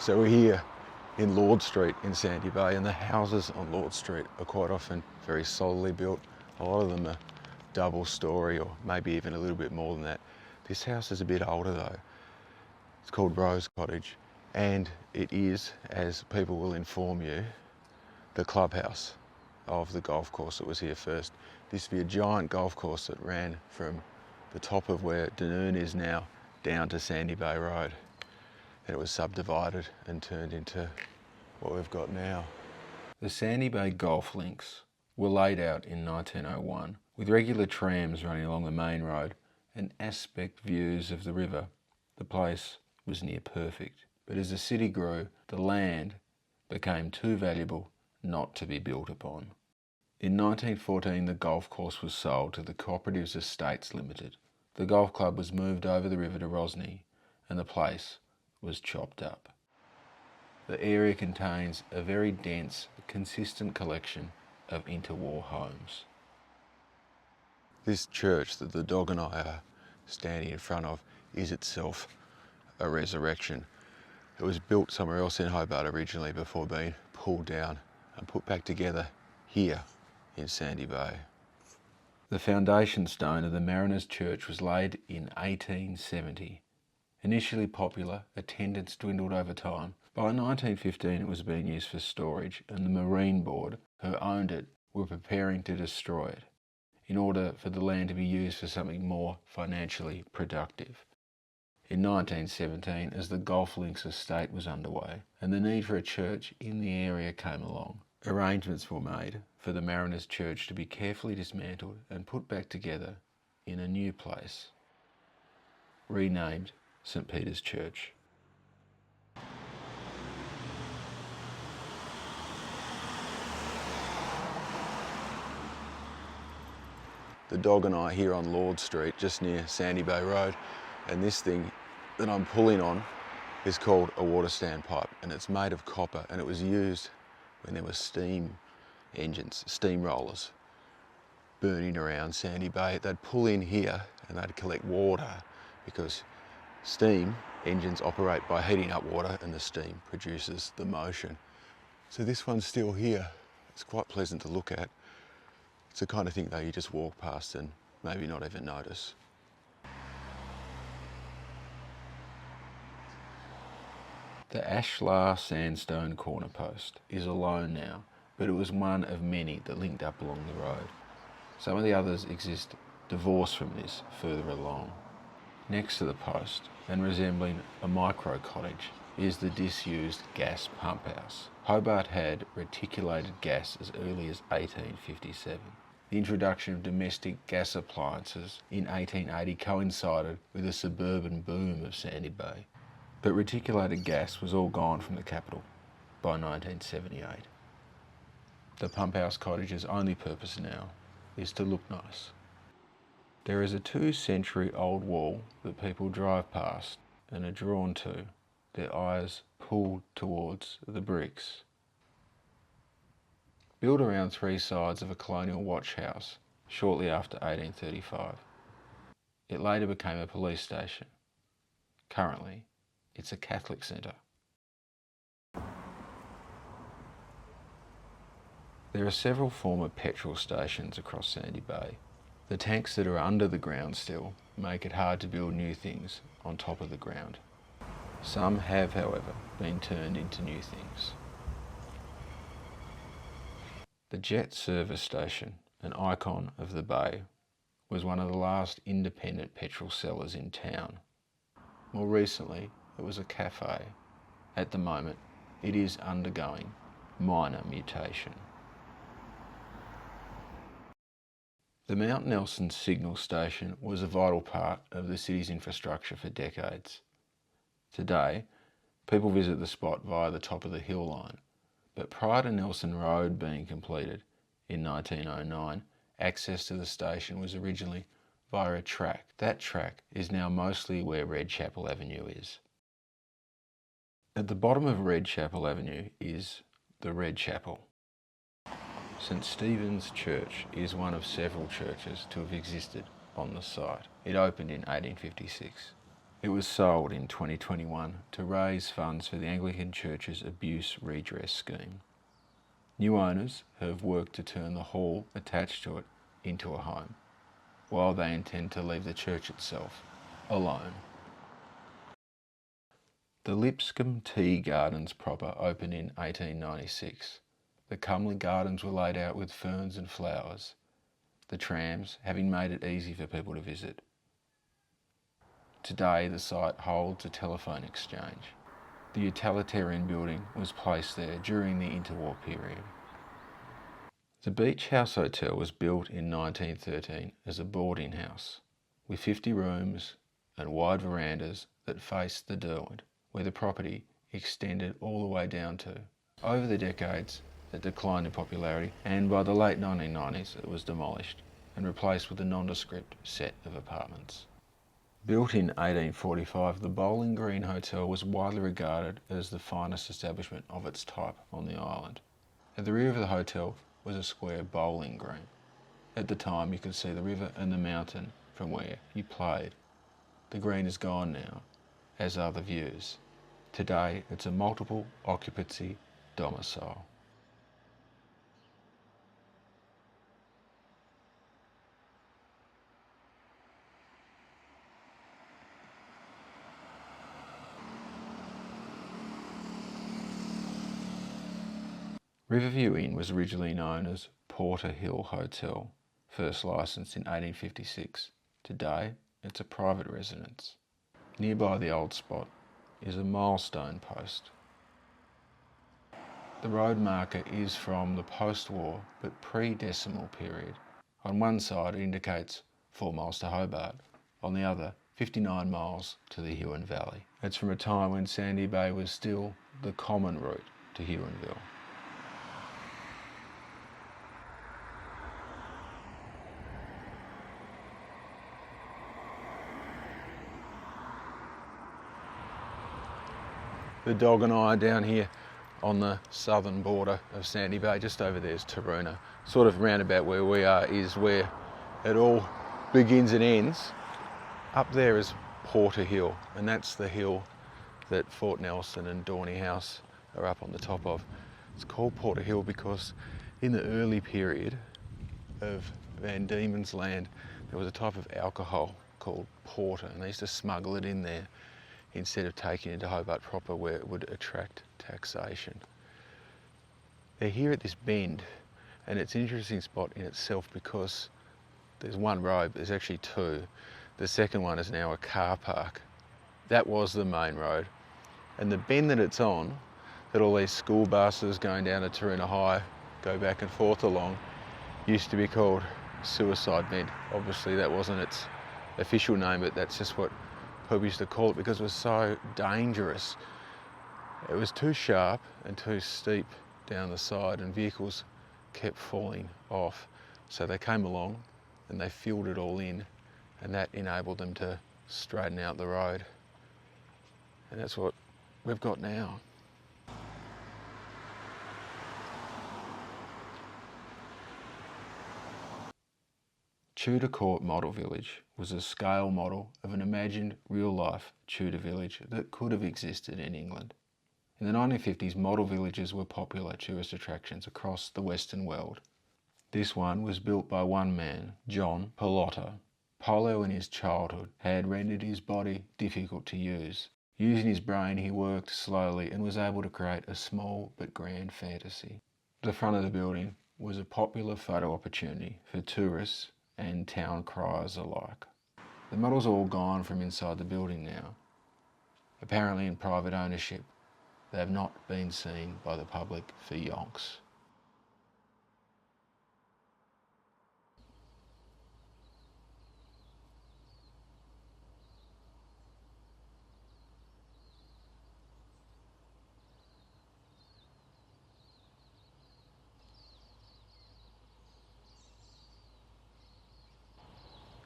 So we're here in Lord Street in Sandy Bay, and the houses on Lord Street are quite often very solidly built. A lot of them are double story or maybe even a little bit more than that. This house is a bit older though. It's called Rose Cottage, and it is, as people will inform you, the clubhouse of the golf course that was here first. This used to be a giant golf course that ran from the top of where Dunoon is now down to Sandy Bay Road. And it was subdivided and turned into what we've got now. The Sandy Bay golf links were laid out in 1901 with regular trams running along the main road and aspect views of the river. The place was near perfect, but as the city grew, the land became too valuable not to be built upon. In 1914, the golf course was sold to the Cooperatives Estates Limited. The golf club was moved over the river to Rosny, and the place was chopped up. The area contains a very dense, consistent collection of interwar homes. This church that the dog and I are standing in front of is itself a resurrection. It was built somewhere else in Hobart originally before being pulled down and put back together here in Sandy Bay. The foundation stone of the Mariners' Church was laid in 1870. Initially popular, attendance dwindled over time. By 1915 it was being used for storage, and the Marine Board, who owned it, were preparing to destroy it in order for the land to be used for something more financially productive. In 1917, as the golf links estate was underway and the need for a church in the area came along, arrangements were made for the Mariners' Church to be carefully dismantled and put back together in a new place, renamed St Peter's Church. The dog and I are here on Lord Street, just near Sandy Bay Road, and this thing that I'm pulling on is called a water stand pipe, and it's made of copper, and it was used when there were steam engines, steam rollers, burning around Sandy Bay. They'd pull in here and they'd collect water because steam engines operate by heating up water and the steam produces the motion. So this one's still here. It's quite pleasant to look at. It's the kind of thing though you just walk past and maybe not even notice. The ashlar sandstone corner post is alone now, but it was one of many that linked up along the road. Some of the others exist divorced from this further along. Next to the post, and resembling a micro cottage, is the disused gas pump house. Hobart had reticulated gas as early as 1857. The introduction of domestic gas appliances in 1880 coincided with the suburban boom of Sandy Bay. But reticulated gas was all gone from the capital by 1978. The pump house cottage's only purpose now is to look nice. There is a 2-century-old wall that people drive past and are drawn to, their eyes pulled towards the bricks. Built around 3 sides of a colonial watch house shortly after 1835. It later became a police station. Currently, it's a Catholic centre. There are several former petrol stations across Sandy Bay. The tanks that are under the ground still make it hard to build new things on top of the ground. Some have, however, been turned into new things. The Jet Service Station, an icon of the bay, was one of the last independent petrol sellers in town. More recently, it was a cafe. At the moment, it is undergoing minor mutation. The Mount Nelson signal station was a vital part of the city's infrastructure for decades. Today, people visit the spot via the top of the hill line, but prior to Nelson Road being completed in 1909, access to the station was originally via a track. That track is now mostly where Redchapel Avenue is. At the bottom of Redchapel Avenue is the Red Chapel. St Stephen's Church is one of several churches to have existed on the site. It opened in 1856. It was sold in 2021 to raise funds for the Anglican Church's abuse redress scheme. New owners have worked to turn the hall attached to it into a home, while they intend to leave the church itself alone. The Lipsum Tea Gardens proper opened in 1896. The comely gardens were laid out with ferns and flowers, the trams having made it easy for people to visit. Today the site holds a telephone exchange. The utilitarian building was placed there during the interwar period. The Beach House Hotel was built in 1913 as a boarding house, with 50 rooms and wide verandas that faced the Derwent, where the property extended all the way down to. Over the decades, it declined in popularity, and by the late 1990s it was demolished and replaced with a nondescript set of apartments. Built in 1845, the Bowling Green Hotel was widely regarded as the finest establishment of its type on the island. At the rear of the hotel was a square bowling green. At the time you could see the river and the mountain from where you played. The green is gone now, as are the views. Today it's a multiple occupancy domicile. Riverview Inn was originally known as Porter Hill Hotel, first licensed in 1856. Today, it's a private residence. Nearby the old spot is a milestone post. The road marker is from the post-war but pre-decimal period. On one side it indicates 4 miles to Hobart, on the other 59 miles to the Huon Valley. It's from a time when Sandy Bay was still the common route to Huonville. The dog and I are down here on the southern border of Sandy Bay. Just over there is Taroona. Sort of round about where we are is where it all begins and ends. Up there is Porter Hill, and that's the hill that Fort Nelson and Dorney House are up on the top of. It's called Porter Hill because in the early period of Van Diemen's Land there was a type of alcohol called porter, and they used to smuggle it in there instead of taking it to Hobart proper where it would attract taxation. They're here at this bend, and it's an interesting spot in itself because there's one road, but there's actually two. The second one is now a car park. That was the main road, and the bend that it's on, that all these school buses going down to Taroona High go back and forth along, used to be called Suicide Bend. Obviously that wasn't its official name, but that's just what people used to call it because it was so dangerous. It was too sharp and too steep down the side, and vehicles kept falling off. So they came along and they filled it all in, and that enabled them to straighten out the road. And that's what we've got now. Tudor Court Model Village was a scale model of an imagined real-life Tudor village that could have existed in England. In the 1950s, model villages were popular tourist attractions across the Western world. This one was built by one man, John Pilotta. Polio in his childhood had rendered his body difficult to use. Using his brain, he worked slowly and was able to create a small but grand fantasy. The front of the building was a popular photo opportunity for tourists and town criers alike. The models are all gone from inside the building now. Apparently in private ownership, they have not been seen by the public for yonks.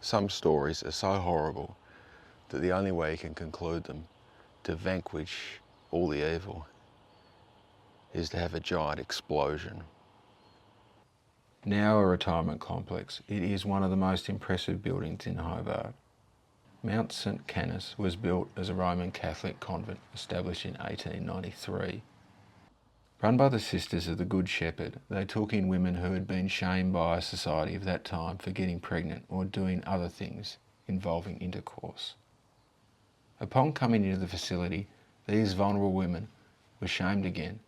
Some stories are so horrible that the only way you can conclude them, to vanquish all the evil, is to have a giant explosion. Now a retirement complex, it is one of the most impressive buildings in Hobart. Mt St Canice was built as a Roman Catholic convent established in 1893. Run by the Sisters of the Good Shepherd, they took in women who had been shamed by society of that time for getting pregnant or doing other things involving intercourse. Upon coming into the facility, these vulnerable women were shamed again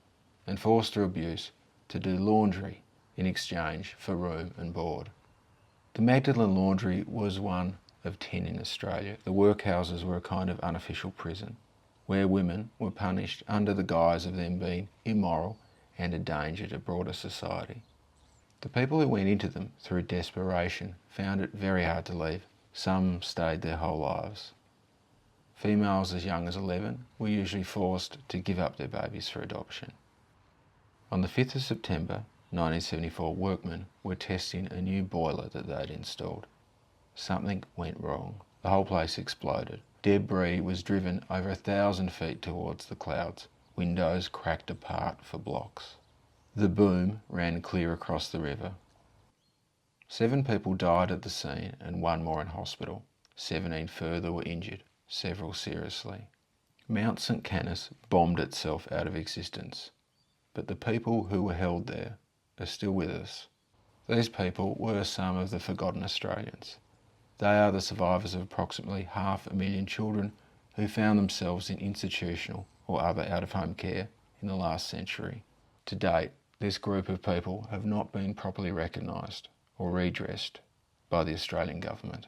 and forced through abuse to do laundry in exchange for room and board. The Magdalen Laundry was one of 10 in Australia. The workhouses were a kind of unofficial prison, where women were punished under the guise of them being immoral and a danger to broader society. The people who went into them through desperation found it very hard to leave. Some stayed their whole lives. Females as young as 11 were usually forced to give up their babies for adoption. On the 5th of September 1974, workmen were testing a new boiler that they'd installed. Something went wrong. The whole place exploded. Debris was driven over 1,000 feet towards the clouds. Windows cracked apart for blocks. The boom ran clear across the river. 7 people died at the scene and 1 more in hospital. 17 further were injured, several seriously. Mt St Canice bombed itself out of existence, but the people who were held there are still with us. These people were some of the forgotten Australians. They are the survivors of approximately 500,000 children who found themselves in institutional or other out-of-home care in the last century. To date, this group of people have not been properly recognised or redressed by the Australian government.